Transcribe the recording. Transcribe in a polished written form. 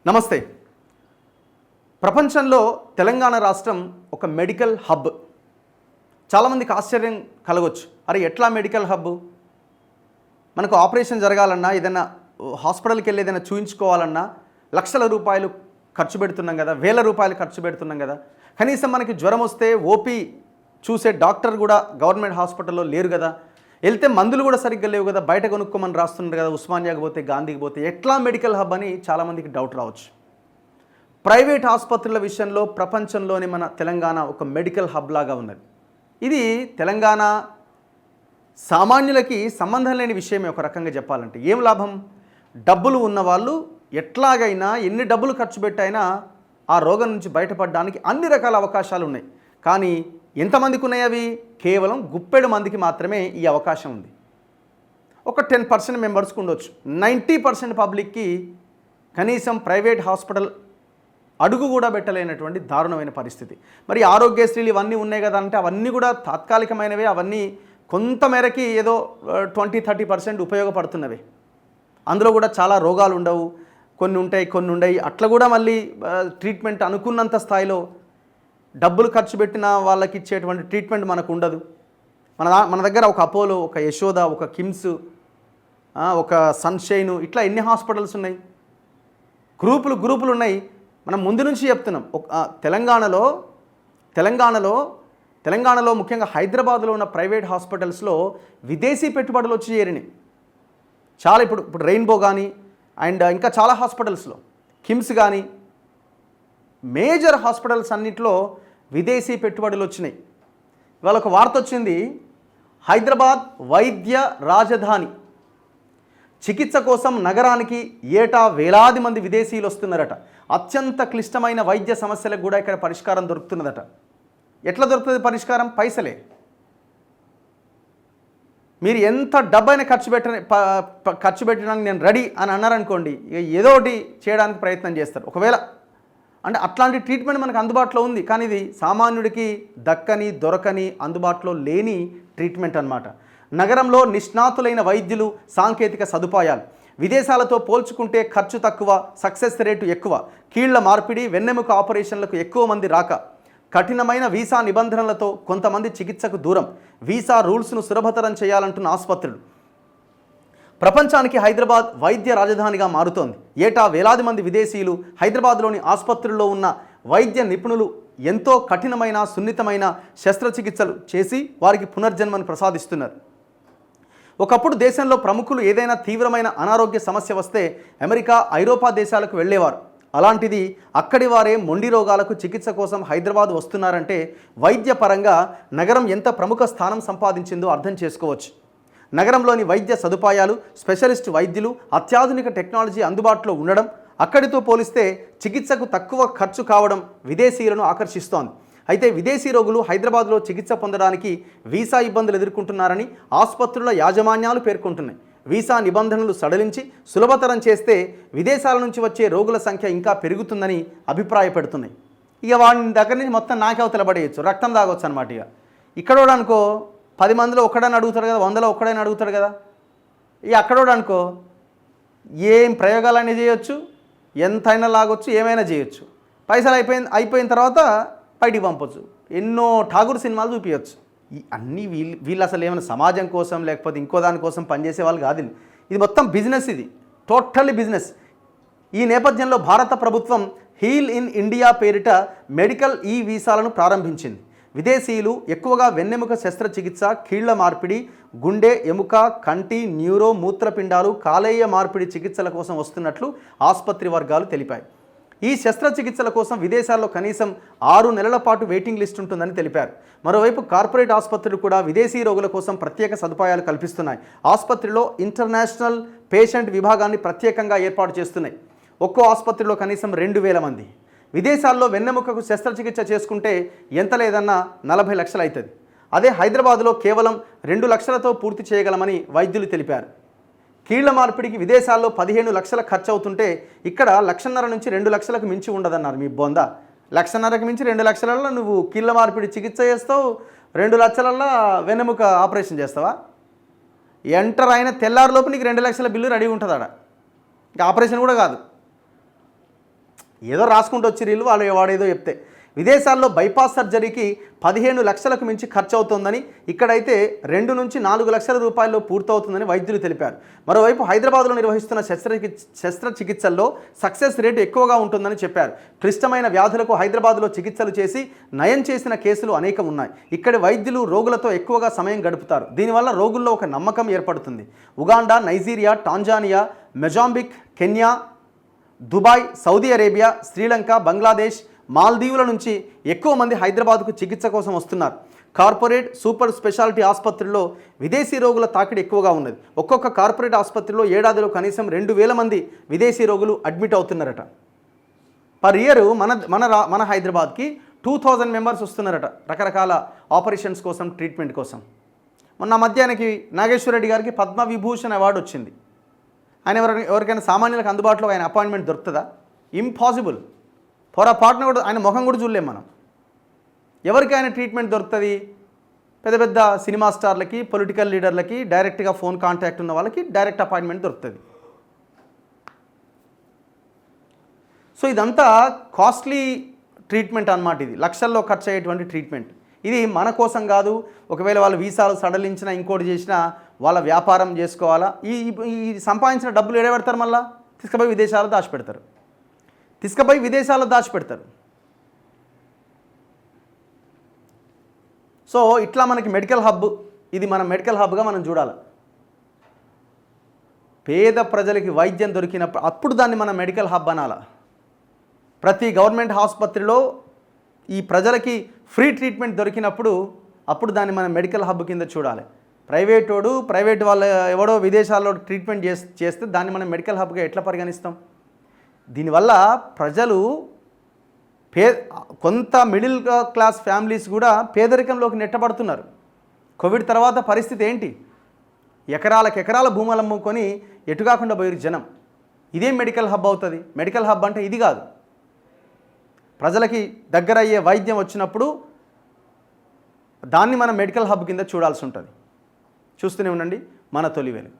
నమస్తే. ప్రపంచంలో తెలంగాణ రాష్ట్రం ఒక మెడికల్ హబ్. చాలామందికి ఆశ్చర్యం కలగొచ్చు. అరే ఎట్లా మెడికల్ హబ్? మనకు ఆపరేషన్ జరగాలన్నా, ఏదైనా హాస్పిటల్కి వెళ్ళి ఏదైనా చూయించుకోవాలన్నా లక్షల రూపాయలు ఖర్చు పెడుతున్నాం కదా, వేల రూపాయలు ఖర్చు పెడుతున్నాం కదా. కనీసం మనకి జ్వరం వస్తే ఓపీ చూసే డాక్టర్ కూడా గవర్నమెంట్ హాస్పిటల్లో లేరు కదా. వెళ్తే మందులు కూడా సరిగ్గా లేవు కదా, బయట కొనుక్కోమని రాస్తున్నారు కదా, ఉస్మానియాకి పోతే గాంధీకి పోతే. ఎట్లా మెడికల్ హబ్ అని చాలామందికి డౌట్ రావచ్చు. ప్రైవేట్ ఆసుపత్రుల విషయంలో ప్రపంచంలోని మన తెలంగాణ ఒక మెడికల్ హబ్ లాగా ఉన్నది. ఇది తెలంగాణ సామాన్యులకి సంబంధం లేని విషయమే. ఒక రకంగా చెప్పాలంటే ఏం లాభం? డబ్బులు ఉన్నవాళ్ళు ఎట్లాగైనా ఎన్ని డబ్బులు ఖర్చు పెట్టైనా ఆ రోగం నుంచి బయటపడడానికి అన్ని రకాల అవకాశాలు ఉన్నాయి. కానీ ఎంతమందికి ఉన్నాయి అవి? కేవలం గుప్పెడు మందికి మాత్రమే ఈ అవకాశం ఉంది. ఒక 10% మెంబర్స్కి ఉండొచ్చు. 90% పబ్లిక్కి కనీసం ప్రైవేట్ హాస్పిటల్ అడుగు కూడా పెట్టలేనటువంటి దారుణమైన పరిస్థితి. మరి ఆరోగ్యశ్రీలు ఇవన్నీ ఉన్నాయి కదా అంటే అవన్నీ కూడా తాత్కాలికమైనవే. అవన్నీ కొంతమేరకి ఏదో 20-30% ఉపయోగపడుతున్నవే. అందులో కూడా చాలా రోగాలు ఉండవు, కొన్ని ఉంటాయి, కొన్ని ఉండయి. అట్లా కూడా మళ్ళీ ట్రీట్మెంట్ అనుకున్నంత స్థాయిలో డబ్బులు ఖర్చు పెట్టిన వాళ్ళకి ఇచ్చేటువంటి ట్రీట్మెంట్ మనకు ఉండదు. మన దగ్గర ఒక అపోలో, ఒక యశోద, ఒక కిమ్స్, ఒక సన్షైన్, ఇట్లా ఎన్ని హాస్పిటల్స్ ఉన్నాయి, గ్రూపులు ఉన్నాయి. మనం ముందు నుంచి చెప్తున్నాం. తెలంగాణలో ముఖ్యంగా హైదరాబాద్లో ఉన్న ప్రైవేట్ హాస్పిటల్స్లో విదేశీ పెట్టుబడులు వచ్చి చేరినాయి చాలా. ఇప్పుడు రెయిన్బో కానీ అండ్ ఇంకా చాలా హాస్పిటల్స్లో, కిమ్స్ కానీ, మేజర్ హాస్పిటల్స్ అన్నింటిలో విదేశీ పెట్టుబడులు వచ్చినాయి. ఇవాళ ఒక వార్త వచ్చింది, హైదరాబాద్ వైద్య రాజధాని, చికిత్స కోసం నగరానికి ఏటా వేలాది మంది విదేశీయులు వస్తున్నారట. అత్యంత క్లిష్టమైన వైద్య సమస్యలకు కూడా ఇక్కడ పరిష్కారం దొరుకుతున్నదట. ఎట్లా దొరుకుతుంది పరిష్కారం? పైసలే. మీరు ఎంత డబ్బైనా ఖర్చు పెట్టడానికి నేను రెడీ అని అన్నారనుకోండి, ఇక ఏదో ఒకటి చేయడానికి ప్రయత్నం చేస్తారు. ఒకవేళ అంటే అట్లాంటి ట్రీట్మెంట్ మనకు అందుబాటులో ఉంది. కానీ ఇది సామాన్యుడికి దొరకని అందుబాటులో లేని ట్రీట్మెంట్ అన్నమాట. నగరంలో నిష్ణాతులైన వైద్యులు, సాంకేతిక సదుపాయాలు, విదేశాలతో పోల్చుకుంటే ఖర్చు తక్కువ, సక్సెస్ రేటు ఎక్కువ, కీళ్ల మార్పిడి, వెన్నెముక ఆపరేషన్లకు ఎక్కువ మంది రాక, కఠినమైన వీసా నిబంధనలతో కొంతమంది చికిత్సకు దూరం, వీసా రూల్స్ను సులభతరం చేయాలంటున్న ఆసుపత్రులు. ప్రపంచానికి హైదరాబాద్ వైద్య రాజధానిగా మారుతోంది. ఏటా వేలాది మంది విదేశీయులు హైదరాబాద్లోని ఆసుపత్రుల్లో ఉన్న వైద్య నిపుణులు ఎంతో కఠినమైన, సున్నితమైన శస్త్రచికిత్సలు చేసి వారికి పునర్జన్మను ప్రసాదిస్తున్నారు. ఒకప్పుడు దేశంలో ప్రముఖులు ఏదైనా తీవ్రమైన అనారోగ్య సమస్య వస్తే అమెరికా, ఐరోపా దేశాలకు వెళ్ళేవారు. అలాంటిది అక్కడి వారే మొండి రోగాలకు చికిత్స కోసం హైదరాబాద్ వస్తున్నారంటే వైద్యపరంగా నగరం ఎంత ప్రముఖ స్థానం సంపాదించిందో అర్థం చేసుకోవచ్చు. నగరంలోని వైద్య సదుపాయాలు, స్పెషలిస్ట్ వైద్యులు, అత్యాధునిక టెక్నాలజీ అందుబాటులో ఉండడం, అక్కడితో పోలిస్తే చికిత్సకు తక్కువ ఖర్చు కావడం విదేశీయులను ఆకర్షిస్తోంది. అయితే విదేశీ రోగులు హైదరాబాద్లో చికిత్స పొందడానికి వీసా ఇబ్బందులు ఎదుర్కొంటున్నారని ఆసుపత్రుల యాజమాన్యాలు పేర్కొంటున్నాయి. వీసా నిబంధనలు సడలించి సులభతరం చేస్తే విదేశాల నుంచి వచ్చే రోగుల సంఖ్య ఇంకా పెరుగుతుందని అభిప్రాయపడుతున్నాయి. ఇక వాడిని దగ్గర నుంచి మొత్తం నాకెవతల పడేయచ్చు, రక్తం తాగొచ్చు అనమాట. ఇక్కడోడు అనుకో 10 మందిలో ఒక్కడని అడుగుతాడు కదా, 100లో ఒక్కడని అడుగుతాడు కదా. ఇక అక్కడోడు అనుకో ఏం ప్రయోగాలన్నీ చేయొచ్చు, ఎంతైనా లాగొచ్చు, ఏమైనా చేయొచ్చు. పైసలు అయిపోయిన తర్వాత బయటికి పంపొచ్చు. ఎన్నో ఠాగూర్ సినిమాలు చూపించవచ్చు. అన్నీ వీళ్ళు అసలు ఏమైనా సమాజం కోసం లేకపోతే ఇంకో దానికోసం పనిచేసే వాళ్ళు కాదు. ఇది మొత్తం బిజినెస్, ఇది టోటల్లీ బిజినెస్. ఈ నేపథ్యంలో భారత ప్రభుత్వం హీల్ ఇన్ ఇండియా పేరిట మెడికల్ ఈ వీసాలను ప్రారంభించింది. విదేశీయులు ఎక్కువగా వెన్నెముక శస్త్రచికిత్స, కీళ్ల మార్పిడి, గుండె, ఎముక, కంటి, న్యూరో, మూత్రపిండాలు, కాలేయ మార్పిడి చికిత్సల కోసం వస్తున్నట్లు ఆసుపత్రి వర్గాలు తెలిపాయి. ఈ శస్త్రచికిత్సల కోసం విదేశాల్లో కనీసం 6 నెలల పాటు వెయిటింగ్ లిస్ట్ ఉంటుందని తెలిపారు. మరోవైపు కార్పొరేట్ ఆసుపత్రులు కూడా విదేశీ రోగుల కోసం ప్రత్యేక సదుపాయాలు కల్పిస్తున్నాయి. ఆసుపత్రిలో ఇంటర్నేషనల్ పేషెంట్ విభాగాన్ని ప్రత్యేకంగా ఏర్పాటు చేస్తున్నాయి. ఒక్కో ఆసుపత్రిలో కనీసం 2000 మంది. విదేశాల్లో వెన్నెముకకు శస్త్రచికిత్స చేసుకుంటే ఎంత లేదన్నా 40 లక్షలు అవుతుంది. అదే హైదరాబాద్లో కేవలం 2 లక్షలతో పూర్తి చేయగలమని వైద్యులు తెలిపారు. కీళ్ల మార్పిడికి విదేశాల్లో 15 లక్షల ఖర్చు అవుతుంటే ఇక్కడ 1,50,000 నుంచి 2 లక్షలకు మించి ఉండదన్నారు. మీ బొందా, 1,50,000కి మించి 2 లక్షలలో నువ్వు కీళ్ల మార్పిడి చికిత్స చేస్తావు, 2 లక్షలలో వెన్నెముక ఆపరేషన్ చేస్తావా? ఎంటర్ అయిన తెల్లారిలోపు నీకు 2 లక్షల బిల్లు రెడీ ఉంటుంది. ఆడ ఇంకా ఆపరేషన్ కూడా కాదు. ఏదో రాసుకుంటూ వచ్చి వీళ్ళు వాడేదో చెప్తే. విదేశాల్లో బైపాస్ సర్జరీకి 15 లక్షలకు మించి ఖర్చు అవుతోందని, ఇక్కడైతే 2 నుంచి 4 లక్షల రూపాయల్లో పూర్తవుతుందని వైద్యులు తెలిపారు. మరోవైపు హైదరాబాద్లో నిర్వహిస్తున్న శస్త్రచికిత్సల్లో సక్సెస్ రేటు ఎక్కువగా ఉంటుందని చెప్పారు. క్లిష్టమైన వ్యాధులకు హైదరాబాద్లో చికిత్సలు చేసి నయం చేసిన కేసులు అనేకం ఉన్నాయి. ఇక్కడి వైద్యులు రోగులతో ఎక్కువగా సమయం గడుపుతారు. దీనివల్ల రోగుల్లో ఒక నమ్మకం ఏర్పడుతుంది. Uganda, Nigeria, Tanzania, Mozambique, Kenya, Dubai, Saudi Arabia, Sri Lanka, Bangladesh, మాల్దీవుల నుంచి ఎక్కువ మంది హైదరాబాద్కు చికిత్స కోసం వస్తున్నారు. కార్పొరేట్, సూపర్ స్పెషాలిటీ ఆసుపత్రుల్లో విదేశీ రోగుల తాకిడి ఎక్కువగా ఉన్నది. ఒక్కొక్క కార్పొరేట్ ఆసుపత్రిలో ఏడాదిలో కనీసం 2000 మంది విదేశీ రోగులు అడ్మిట్ అవుతున్నారట. పర్ ఇయర్ మన హైదరాబాద్కి 2000 మెంబర్స్ వస్తున్నారట రకరకాల ఆపరేషన్స్ కోసం, ట్రీట్మెంట్ కోసం. మొన్న మధ్యాహ్నానికి నాగేశ్వర రెడ్డి గారికి పద్మవిభూషణ్ అవార్డు వచ్చింది. ఆయన ఎవరికైనా సామాన్యులకు అందుబాటులో ఆయన అపాయింట్మెంట్ దొరుకుతుందా? ఇంపాసిబుల్. పొరపాటున కూడా ఆయన ముఖం కూడా చూడలేం మనం. ఎవరికి ఆయన ట్రీట్మెంట్ దొరుకుతుంది? పెద్ద పెద్ద సినిమా స్టార్లకి, పొలిటికల్ లీడర్లకి, డైరెక్ట్గా ఫోన్ కాంటాక్ట్ ఉన్న వాళ్ళకి డైరెక్ట్ అపాయింట్మెంట్ దొరుకుతుంది. సో ఇదంతా కాస్ట్లీ ట్రీట్మెంట్ అన్నమాట. ఇది లక్షల్లో ఖర్చు అయ్యేటువంటి ట్రీట్మెంట్. ఇది మన కోసం కాదు. ఒకవేళ వాళ్ళు వీసాలు సడలించినా, ఇంకోటి చేసినా వాళ్ళ వ్యాపారం చేసుకోవాలా. ఈ సంపాదించిన డబ్బులు ఎడబెడతారు, మళ్ళీ తీసుకుపోయి విదేశాల్లో దాచిపెడతారు. సో ఇట్లా మనకి మెడికల్ హబ్, ఇది మన మెడికల్ హబ్గా మనం చూడాలి. పేద ప్రజలకి వైద్యం దొరికినప్పుడు అప్పుడు దాన్ని మనం మెడికల్ హబ్ అనాలి. ప్రతి గవర్నమెంట్ ఆసుపత్రిలో ఈ ప్రజలకి ఫ్రీ ట్రీట్మెంట్ దొరికినప్పుడు అప్పుడు దాన్ని మనం మెడికల్ హబ్ కింద చూడాలి. ప్రైవేట్ వాళ్ళు ఎవడో విదేశాల్లో ట్రీట్మెంట్ చేస్తే దాన్ని మనం మెడికల్ హబ్గా ఎట్లా పరిగణిస్తాం? దీనివల్ల ప్రజలు కొంత మిడిల్ క్లాస్ ఫ్యామిలీస్ కూడా పేదరికంలోకి నెట్టబడుతున్నారు. కోవిడ్ తర్వాత పరిస్థితి ఏంటి? ఎకరాల భూములు అమ్ముకొని ఎటు కాకుండా పోయారు జనం. ఇదేం మెడికల్ హబ్ అవుతుంది? మెడికల్ హబ్ అంటే ఇది కాదు. ప్రజలకి దగ్గర అయ్యే వైద్యం వచ్చినప్పుడు దాన్ని మనం మెడికల్ హబ్ కింద చూడాల్సి ఉంటుంది. చూస్తూనే ఉండండి మన తొలి వెలుగు.